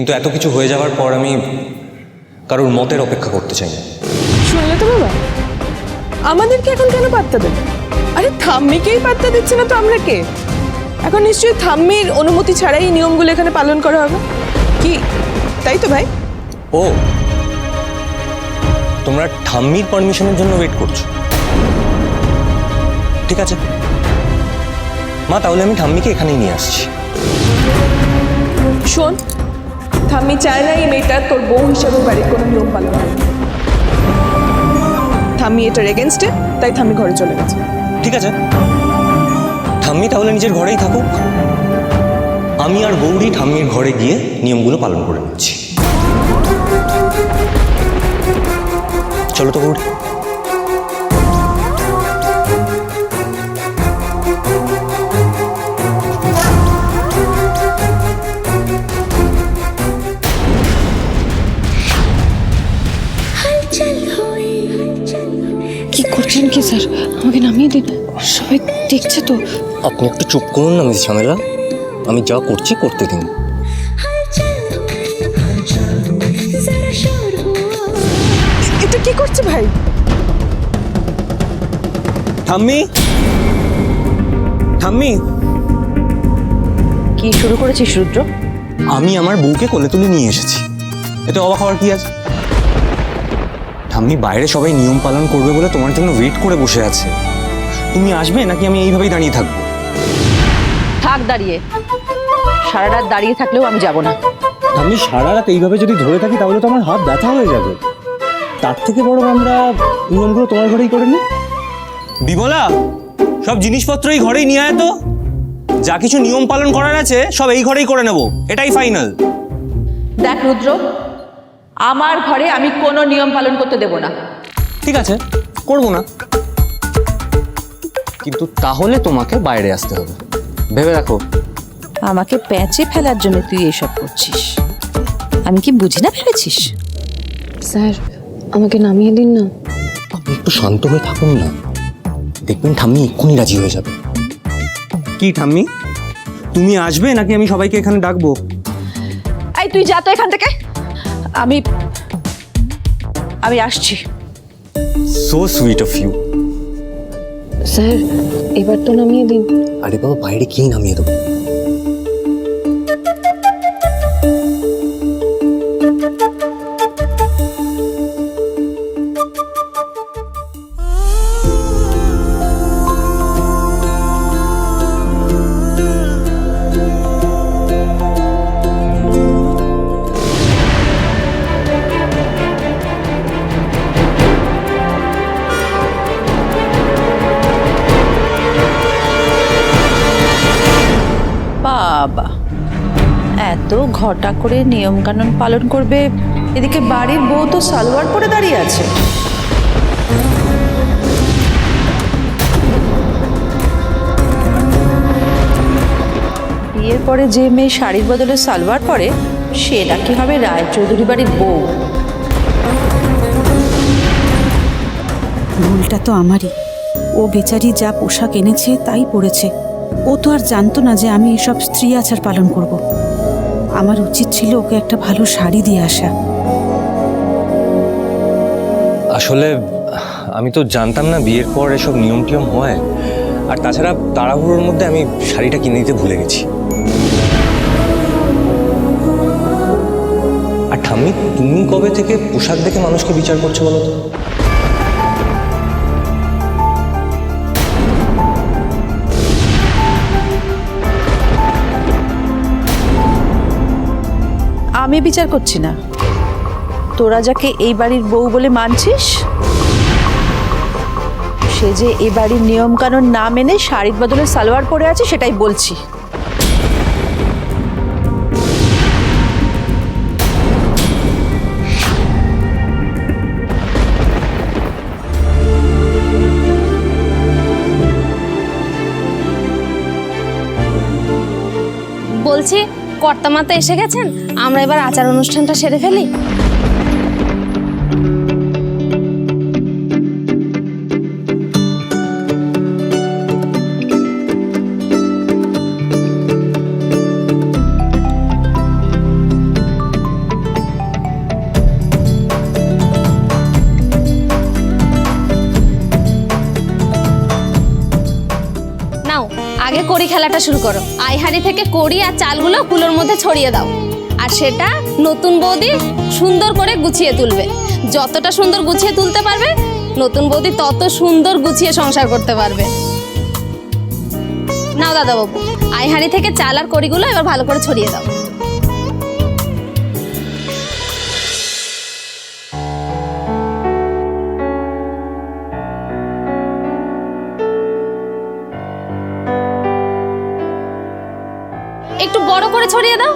কিন্তু এত কিছু হয়ে যাওয়ার পর আমি কারোর মতের অপেক্ষা করতে চাই না। শুনলে তো বাবা, আমাদেরকে এখন কেন পাত্তা দেবে? আরে থাম্মিকেই পাত্তা দিচ্ছে না তো আমরা কে? এখন নিশ্চয়ই থাম্মির অনুমতি ছাড়াই এই নিয়মগুলো এখানে পালন করা হবে, কি তাই তো ভাই? ও, তোমরা ঠাম্মির পারমিশনের জন্য ওয়েট করছো? ঠিক আছে মা, তাহলে আমি ঠাম্মিকে এখানেই নিয়ে আসছি। শোন, থাম্মি চায় না এই মেয়েটা তোর বউ হিসেবে বাড়ির কোনো নিয়ম পালন করে। থাম্মি এটার এগেনস্টে, তাই থাম্মি ঘরে চলে গেছে। ঠিক আছে, ঠাম্মি তাহলে নিজের ঘরেই থাকুক, আমি আর গৌরী ঠাম্মির ঘরে গিয়ে নিয়মগুলো পালন করে নিচ্ছি। চলো তো গৌরী। কি করছেন কি স্যার? আমাকে নামিয়ে দিন, সবাই দেখছে তো। আপনি একটু চুপ করুন না মিস ঝামেলা, আমি যা করছি করতে দিন। এটা কি করছে ভাই? ঠাম্মি, ঠাম্মি। কি শুরু করেছিস রুদ্র? আমি আমার বউকে কোলে তুলে নিয়ে এসেছি, এটা অবাক হওয়ার কি আছে? ঠাম্মি, বাইরে সবাই নিয়ম পালন করবে বলে তোমার জন্য ওয়েট করে বসে আছে, তুমি আসবে নাকি আমি এইভাবেই দাঁড়িয়ে থাকবো? থাক দাঁড়িয়ে, সারা রাত দাঁড়িয়ে থাকলেও আমি যাব না। আমি সারা রাত এইভাবে যদি ধরে থাকি তাহলে তো আমার হাত ব্যথা হয়ে যাবে, তার থেকে বরং আমরা নিয়মগুলো তোমার ঘরেই করে নিই। বিমলা, সব জিনিসপত্র এই ঘরেই নিয়ে আয় তো, যা কিছু নিয়ম পালন করার আছে সব এই ঘরেই করে নেব, এটাই ফাইনাল। দেখ রুদ্র, আমার ঘরে আমি কোনো নিয়ম পালন করতে দেব না। ঠিক আছে, করবো না, কিন্তু তাহলে তোমাকে বাইরে আসতে হবে, ভেবে রাখো। আমাকে প্যাঁচে ফেলার জন্য তুই এসব করছিস, আমি কি বুঝি না ভেবেছিস? স্যার, আমাকে নামিয়ে দিন না। আপনি একটু শান্ত হয়ে থাকুন না, দেখবেন ঠাম্মি এক্ষুনি রাজি হয়ে যাবে। কি ঠাম্মি, তুমি আসবে নাকি আমি সবাইকে এখানে ডাকবো? এই তুই যা তো এখান থেকে, আমি আসছি। So sweet of you. Sir, এবার তো নামিয়ে দিন। আরে বাবা, বাইরে কি নামিয়ে দেবো? বাবা, এত ঘটা করে নিয়ম কানুন পালন করবে, এদিকে বাড়ির বউ তো সালোয়ার পরে দাঁড়িয়ে আছে। বিয়ের পরে যে মেয়ে শাড়ির বদলে সালোয়ার পরে, সেটা কি হবে রায়চৌধুরী বাড়ির বউ? ভুলটা তো আমারই। ও বেচারি যা পোশাক এনেছে তাই পরেছে। ও তো আর জানতো না যে আমি এসব স্ত্রী আচার পালন করব। আমার উচিত ছিল ওকে একটা ভালো শাড়ি দিয়ে আসা। আসলে আমি তো জানতাম না বিয়ের পর এসব নিয়ম টিয়ম হয়, আর তাছাড়া তাড়াহুড়োর মধ্যে আমি শাড়িটা কিনে দিতে ভুলে গেছি। আর ঠাম্মি, তুমি কবে থেকে পোশাক দেখে মানুষকে বিচার করছো বলো তো? আমি বিচার করছি না, তোরা যাকে এই বাড়ির বউ বলে মানছিস, সে যে এই বাড়ির নিয়ম কানুন না মেনে শাড়ির বদলে সালোয়ার পরে আছে সেটাই বলছি। বলছি, কর্তামাতা এসে গেছেন, আমরা এবার আচার অনুষ্ঠানটা সেরে ফেলি। কড়ি খেলাটা শুরু করো। আইহাড়ি থেকে কড়ি আর চালগুলো কুলোর মধ্যে ছড়িয়ে দাও, আর সেটা নতুন বৌদি সুন্দর করে গুছিয়ে তুলবে। যতটা সুন্দর গুছিয়ে তুলতে পারবে, নতুন বৌদি তত সুন্দর গুছিয়ে সংসার করতে পারবে। নাও দাদা বাবু, আইহাড়ি থেকে চাল আর কড়িগুলো এবার ভালো করে ছড়িয়ে দাও। একটু বড় করে ছড়িয়ে দাও।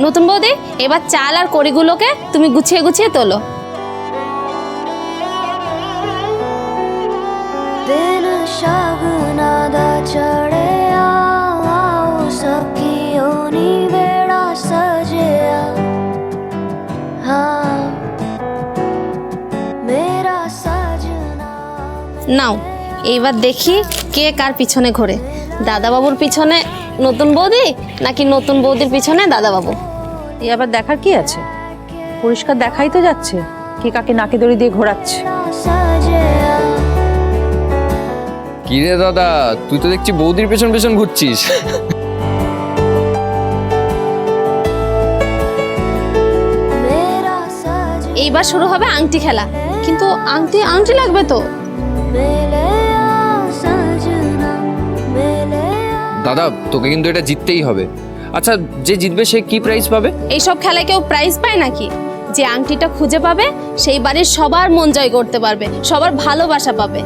নতুন বৌদি, এবার চাল আর কড়িগুলোকে তুমি গুছিয়ে গুছিয়ে তোলো। दिन शगना दा चढ़िया आओ सखियो नी बेड़ा सजिया हाँ मेरा सजना। নাও, এইবার দেখি কে কার পিছনে ঘোরে। দাদা বাবুর পিছনে নতুন বৌদি, নাকি নতুন বৌদির পিছনে দাদা বাবু? এই আবার দেখার কি আছে? পরিষ্কার দেখাই তো যাচ্ছে কে কাকে নাকে দড়ি দিয়ে ঘোরাচ্ছে। सजिया কি রে দাদা, তুই তো দেখছি বৌদির পেছন পেছন ঘুরছিস। मेरा सज এইবার শুরু হবে আংটি খেলা, কিন্তু আংটি লাগবে তো। मिले आ सजना मिले आ। দাদা, তোকে কিন্তু এটা জিততেই হবে। আচ্ছা, যে জিতবে সে কি প্রাইজ পাবে? এইসব খেলায় কেউ প্রাইজ পায় নাকি? যে আংটিটা খুঁজে পাবে সেই বাড়ির সবার মন জয় করতে পারবে, সবার ভালোবাসা পাবে।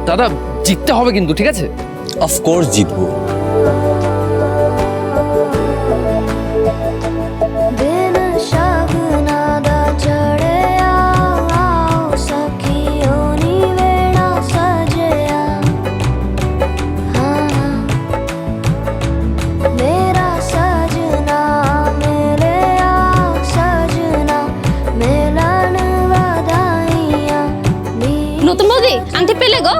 দাদা, জিততে হবে কিন্তু, ঠিক আছে? অফকোর্স জিতবো। दिन शगना दा चढ़िया आओ सखियो नी बेड़ा सजिया हाँ मेरा सजना मिले आ सजना मिलन बधाइयाँ নতুন বৌদি, আংটি পেলে গো?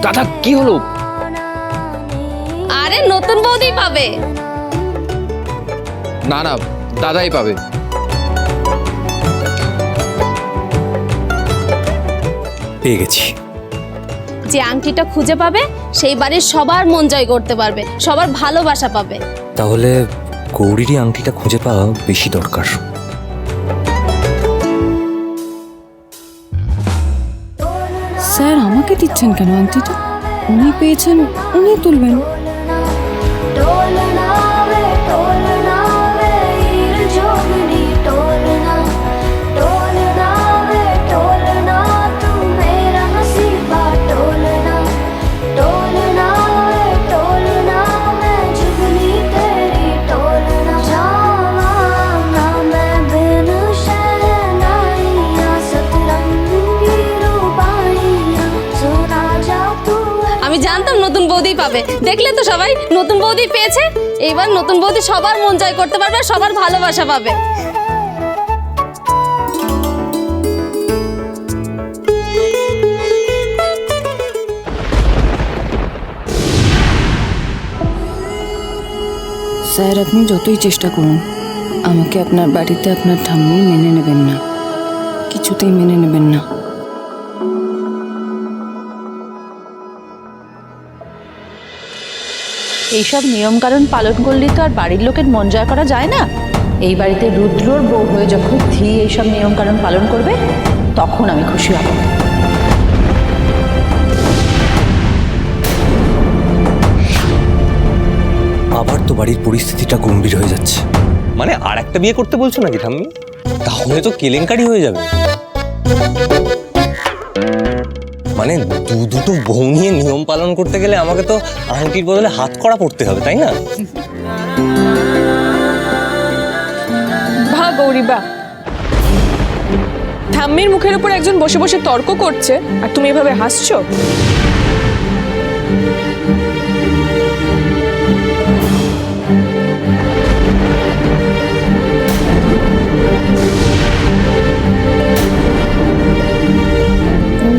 দাদা, কি হলো? আরে নতুন বৌদি পাবে। না না, দাদাই পাবে। পেয়ে গেছি। যে আংটিটা খুঁজে পাবে সেই বাড়ির সবার মন জয় করতে পারবে, সবার ভালোবাসা পাবে। তাহলে গৌরীরই আংটিটা খুঁজে পাওয়া বেশি দরকার। স্যার আমাকে দিচ্ছেন কেন আংটিটা? উনি পেয়েছেন, উনি তুলবেন। टोलना वे हीर जोगनी टोलना टोलना तू मेरा नसीबा टोलना मैं जुगनी तेरी टोलना जावा ना मैं बिन शहनाइयां सतरंगी रूबाइयां सुना जा तू। আমি জানতাম নতুন বৌদি পাবে। দেখলে তো সবাই, নতুন বৌদি পেয়েছে। এইবার নতুন বৌদি সবার মন জয় করতে পারবে, সবার ভালোবাসা পাবে। স্যার আপনি যতই চেষ্টা করুন আমাকে আপনার বাড়িতে আপনার ঠাম্মি মেনে নেবেন না, কিছুতেই মেনে নেবেন না। এইসব নিয়মকানুন পালন করলে তো আর বাড়ির লোকের মন জয় করা যায় না। এই বাড়িতে রুদ্রর বউ হয়ে যখন ধী এইসব নিয়মকানুন পালন করবে তখন আমি খুশি হব। আবার তো বাড়ির পরিস্থিতিটা গম্ভীর হয়ে যাচ্ছে। মানে আর একটা বিয়ে করতে বলছো নাকি ঠাম্মি? তাহলে তো কেলেঙ্কারি হয়ে যাবে। মানে দুটো বউ নিয়ে নিয়ম পালন করতে গেলে আমাকে তো আংটির বদলে হাত করা পড়তে হবে, তাই না? বাহ গৌরী বাহ, ঠাম্মির মুখের উপর একজন বসে বসে তর্ক করছে আর তুমি এভাবে হাসছো।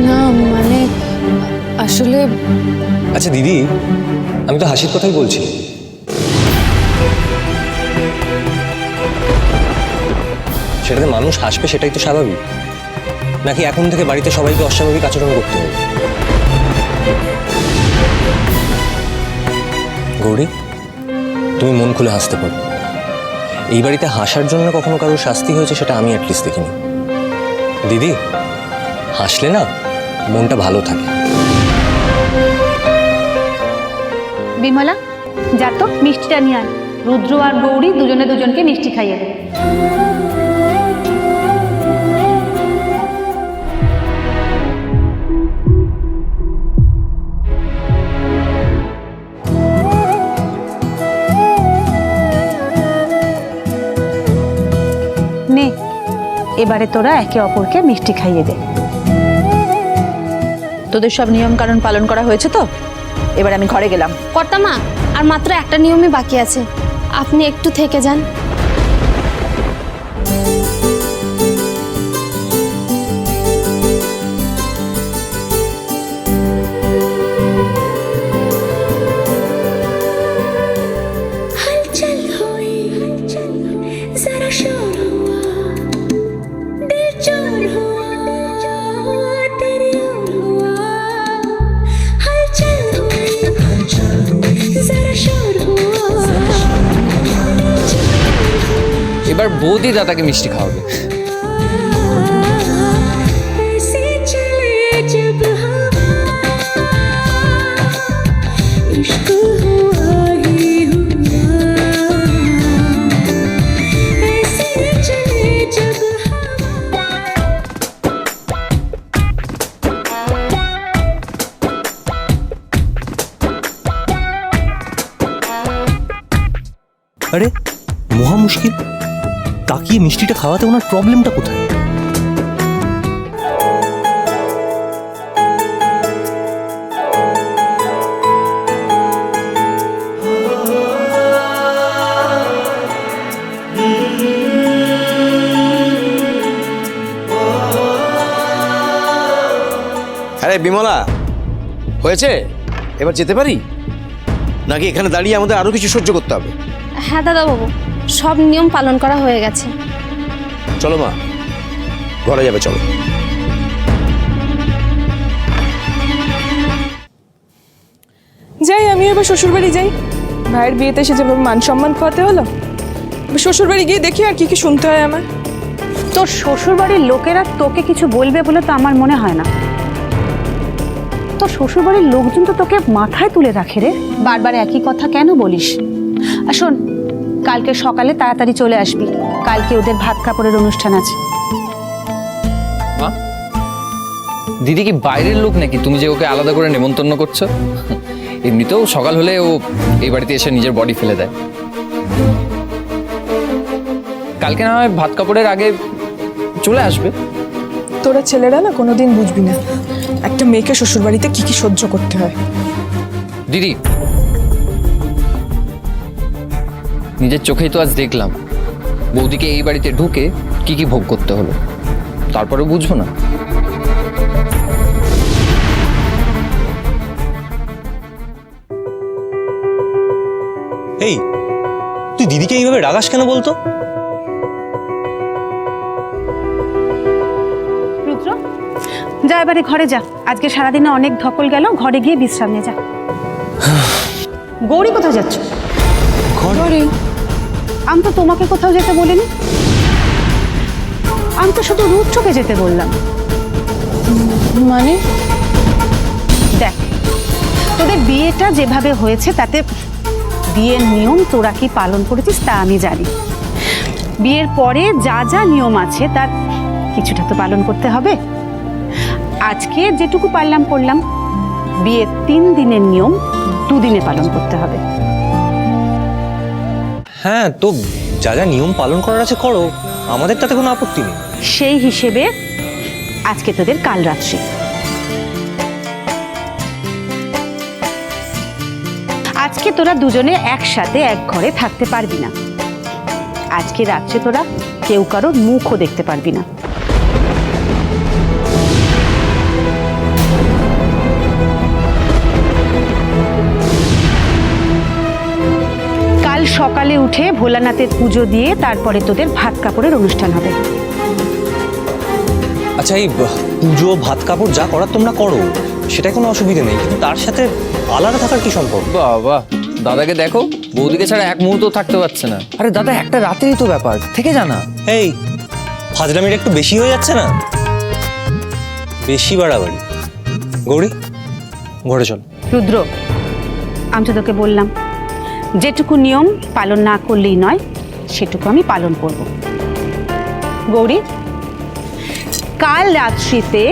না মানে আসলে আচ্ছা দিদি, আমি তো হাসির কথাই বলছি। সেটাতে মানুষ হাসবে, সেটাই তো স্বাভাবিক। নাকি এখন থেকে বাড়িতে সবাইকে অস্বাভাবিক আচরণ করতে হবে? গৌরী, তুমি মন খুলে হাসতে পারো। এই বাড়িতে হাসার জন্য কখনো কারোর শাস্তি হয়েছে সেটা আমি অ্যাটলিস্ট দেখিনি। দিদি, হাসলে না মনটা ভালো থাকে। বিমলা, যা তো মিষ্টিটা নিয়ে আয়। রুদ্র আর গৌরী দুজনে দুজনকে মিষ্টি খাইয়ে দে। নে, এবারে তোরা একে অপরকে মিষ্টি খাইয়ে দে। তোদের সব নিয়ম কানুন পালন করা হয়েছে তো? এবার আমি ঘরে গেলাম। কর্তামা, আর মাত্র একটা নিয়মই বাকি আছে, আপনি একটু থেকে যান। हलचल हुई जरा शोर हुआ दिल चोर हुआ तेरी ओर हुआ हलचल हुई जरा शोर हुआ এবার বৌদি দাদাকে মিষ্টি খাওয়াবে। ऐसे चले जब हवा इश्क हुआ ही हुआ ऐसे चले जब हवा আরে মহা মুশকিল, তাকিয়ে মিষ্টিটা খাওয়াতে ওনার প্রবলেমটা কোথায়? আরে বিমলা, হয়েছে? এবার যেতে পারি নাকি এখানে দাঁড়িয়ে আমাদের আরো কিছু সহ্য করতে হবে? হ্যাঁ দাদাবাবু, সব নিয়ম পালন করা হয়ে গেছে। চলো মা, ঘরে যাবে, চলো। যাই, আমি এবার শ্বশুরবাড়ি যাই। ভাইয়ের বিয়েতে এসে যেভাবে মান সম্মান খোয়াতে হলো, এবার শ্বশুরবাড়ি গিয়ে দেখি আর কি কি শুনতে হয় আমার। তোর শ্বশুরবাড়ির লোকেরা তোকে কিছু বলবে বলে তো আমার মনে হয় না। তোর শ্বশুরবাড়ির লোকজন তো তোকে মাথায় তুলে রাখে রে। বারবার একই কথা কেন বলিস? আর শোন, কালকে সকালে তাড়াতাড়ি চলে আসবি, কালকে ওদের ভাত কাপড়ের অনুষ্ঠান আছে। মা, দিদি কি বাইরের লোক নাকি তুমি যে ওকে আলাদা করে নেমন্তন্ন করছো? এমনিতেও সকাল হলে ও এই বাড়িতে এসে নিজের বডি ফেলে দেয়। কালকে না হয় ভাত কাপড়ের আগে চলে আসবে। তোরা ছেলেরা না কোনোদিন বুঝবি না একটা মেয়েকে শ্বশুরবাড়িতে কি কি সহ্য করতে হয়। দিদি, নিজের চোখেই তো আজ দেখলাম বৌদিকে এই বাড়িতে ঢুকে কি কি ভোগ করতে হলো, তারপরে বুঝবো না? এই, তুই দিদিকে এইভাবে রাগাস কেন বলতো? রুদ্র, যা এবারে ঘরে যা, আজকে সারাদিনে অনেক ধকল গেল, ঘরে গিয়ে বিশ্রাম নে যা। গৌরী, কোথায় যাচ্ছ? ঘরে। আমি তো তোমাকে কোথাও যেতে বলিনি, আমি তো শুধু রুদ্রকে যেতে বললাম। মানে দেখ, তোদের বিয়েটা যেভাবে হয়েছে তাতে বিয়ের নিয়ম তোরা কি পালন করেছিস তা আমি জানি। বিয়ের পরে যা যা নিয়ম আছে তার কিছুটা তো পালন করতে হবে। আজকে যেটুকু পারলাম করলাম, বিয়ের 3 দিনের নিয়ম 2 দিনে পালন করতে হবে। হ্যাঁ, তো যা যা নিয়ম পালন করার আছে করো, আমাদের তাতে কোনো আপত্তি নেই। সেই হিসেবে আজকে তোদের কাল রাত্রি। আজকে তোরা দুজনে একসাথে এক ঘরে থাকতে পারবি না। আজকে রাত্রে তোরা কেউ কারোর মুখও দেখতে পারবি না। কাল সকালে উঠে ভোলানাথের পুজো দিয়ে তারপরে তোদের ভাত কাপড়ের অনুষ্ঠান হবে। আচ্ছা, এই পুজো ভাত কাপড় যা করার তোমরা করো, সেটা কোনো অসুবিধা নেই, কিন্তু তার সাথে আলাদা থাকার কি সম্পর্ক? বাবা, দাদাকে দেখো, বৌদিকে ছাড়া এক মুহূর্ত থাকতে পারছে না। আরে দাদা, একটা রাতেরই তো ব্যাপার, থেকে জানা। এই ফাজলামিটা একটু বেশি হয়ে যাচ্ছে না? বেশি বাড়াবাড়ি। গৌরী, ঘরে চল। রুদ্র, আমি তো তোকে বললাম যেটুকু নিয়ম পালন না করলেই নয়, সেটুকু আমি পালন করব। গৌরী, কাল রাত্রিতে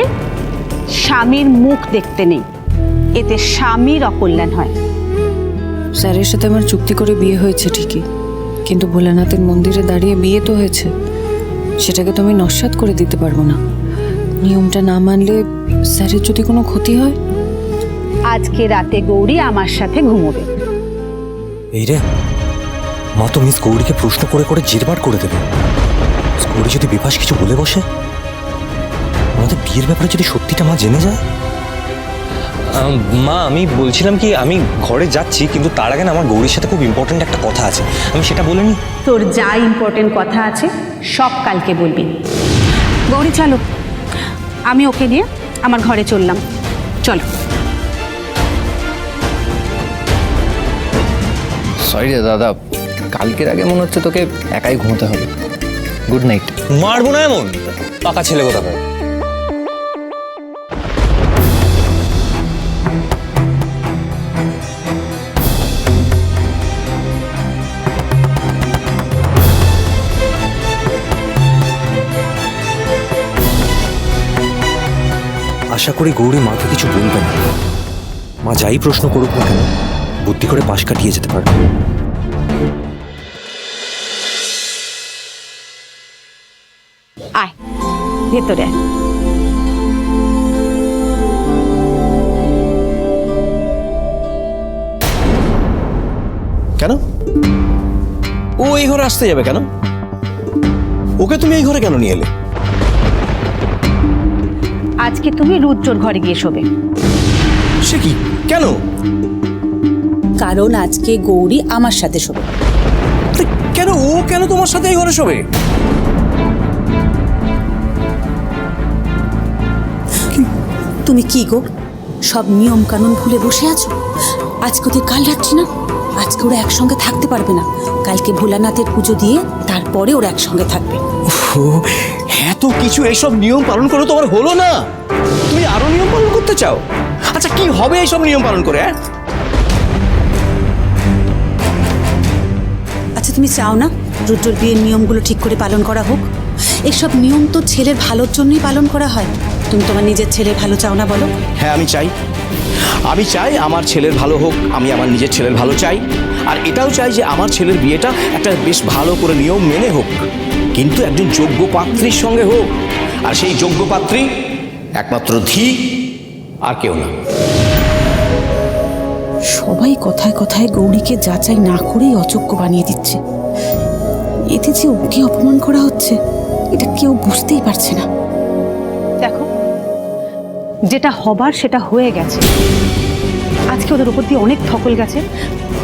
স্বামীর মুখ দেখতে নেই, এতে স্বামীর অকল্যাণ হয়। স্যারের সাথে আমার চুক্তি করে বিয়ে হয়েছে ঠিকই, কিন্তু ভোলানাথের মন্দিরে দাঁড়িয়ে বিয়ে তো হয়েছে, সেটাকে তো আমি নস্যাৎ করে দিতে পারবো না। নিয়মটা না মানলে স্যারের যদি কোনো ক্ষতি হয়। আজকে রাতে গৌরী আমার সাথে ঘুমোবে। এই রে, মা তো মিস গৌরীকে প্রশ্ন করে করে জেরবার করে দেবে। গৌরী যদি বিপাশ কিছু বলে বসে, আমাদের বিয়ের ব্যাপারে যদি সত্যিটা মা জেনে যায়। মা, আমি বলছিলাম কি, আমি ঘরে যাচ্ছি, কিন্তু তার আগে না আমার গৌরীর সাথে খুব ইম্পর্টেন্ট একটা কথা আছে, আমি সেটা বলে নি। তোর যা ইম্পর্টেন্ট কথা আছে সব কালকে বলবি। গৌরী চলো, আমি ওকে নিয়ে আমার ঘরে চললাম। চলো। সরি রে দাদা, কালকের আগে মনে হচ্ছে তোকে একাই ঘুমোতে হবে। Good night. মারবো না এমন পাকা ছেলে কোথাকার। আশা করি গৌরী মাকে কিছু বলবে না। মা যাই প্রশ্ন করুক না কেন, বুদ্ধি করে পাশ কাটিয়ে যেতে পারবে। আয় ভেতরে আয়। কেন ও এই ঘরে আসতে যাবে কেন? ওকে তুমি এই ঘরে কেন নিয়ে এলে? আজকে তুমি রুদ্রর ঘরে গিয়ে শোবে। সে কি, কেন? কারণ আজকে গৌরী আমার সাথে শোবে। কেন ও কেন তোমার সাথে এই ঘরে শোবে? তুমি কি গো, সব নিয়ম কানুন ভুলে বসে আছো? আজকে ওদের কাল রাত্রি না, আজকে ওরা একসঙ্গে থাকতে পারবে না। কালকে ভোলানাথের পুজো দিয়ে তারপরে ওরা একসঙ্গে থাকবে। এত কিছু এইসব নিয়ম পালন করে তোমার হলো না? তুমি আরো নিয়ম পালন করতে চাও? আচ্ছা, কি হবে এইসব নিয়ম পালন করে? আচ্ছা, তুমি চাও না রুদ্রর বিয়ের নিয়মগুলো ঠিক করে পালন করা হোক? এসব নিয়ম তো ছেলের ভালোর জন্যই পালন করা হয়। তুমি তোমার নিজের ছেলের ভালো চাও না বলো? হ্যাঁ, আমি চাই আমার ছেলের ভালো হোক। আমি আমার নিজের ছেলের ভালো চাই, আর এটাও চাই যে আমার ছেলের বিয়েটা একটা বেশ ভালো করে নিয়ম মেনে হোক, কিন্তু একজন যোগ্য পাত্রীর সঙ্গে হোক। আর সেই যোগ্য পাত্রী একমাত্র ধী, আর কেউ না। সবাই কথায় কথায় গৌরীকে যাচাই না করেই অযোগ্য বানিয়ে দিচ্ছে। এতে যে ওকে অপমান করা হচ্ছে, এটা কেউ বুঝতেই পারছে না। দেখো, যেটা হবার সেটা হয়ে গেছে। আজকে ওদের উপর দিয়ে অনেক ধকল গেছে।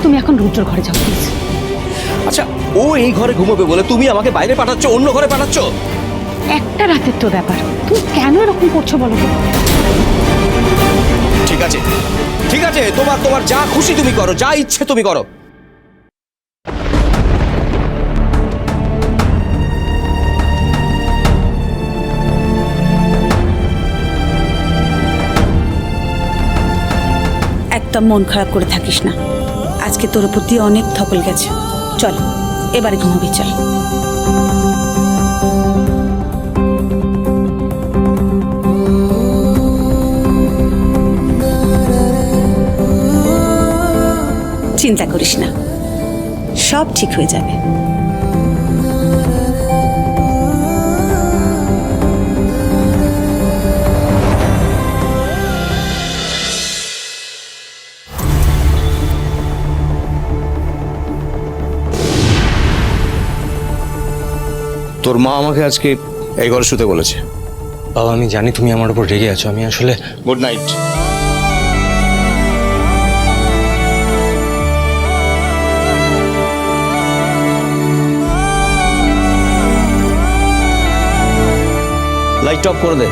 তুমি এখন রুদ্রর ঘরে যাও প্লিজ। আচ্ছা, ও এই ঘরে ঘুমোবে বলে তুমি আমাকে বাইরে পাঠাচ্ছ, অন্য ঘরে পাঠাচ্ছ? একটা রাতের তো ব্যাপার, তুমি কেন এরকম করছো বলো তো? ঠিক আছে, ঠিক আছে, তোমার যা খুশি তুমি করো, যা ইচ্ছে তুমি করো। একদম মন খারাপ করে থাকিস না। আজকে তোর উপর দিয়ে অনেক ধকল গেছে। চল এবারে ঘুমাবি, চল। চিন্তা করিস না, সব ঠিক হয়ে যাবে। তোর মা আমাকে আজকে এই ঘরে শুতে বলেছে। বাবা, আমি জানি তুমি আমার উপর রেগে আছো, আমি আসলে। Good night. লাইট অফ করে দে।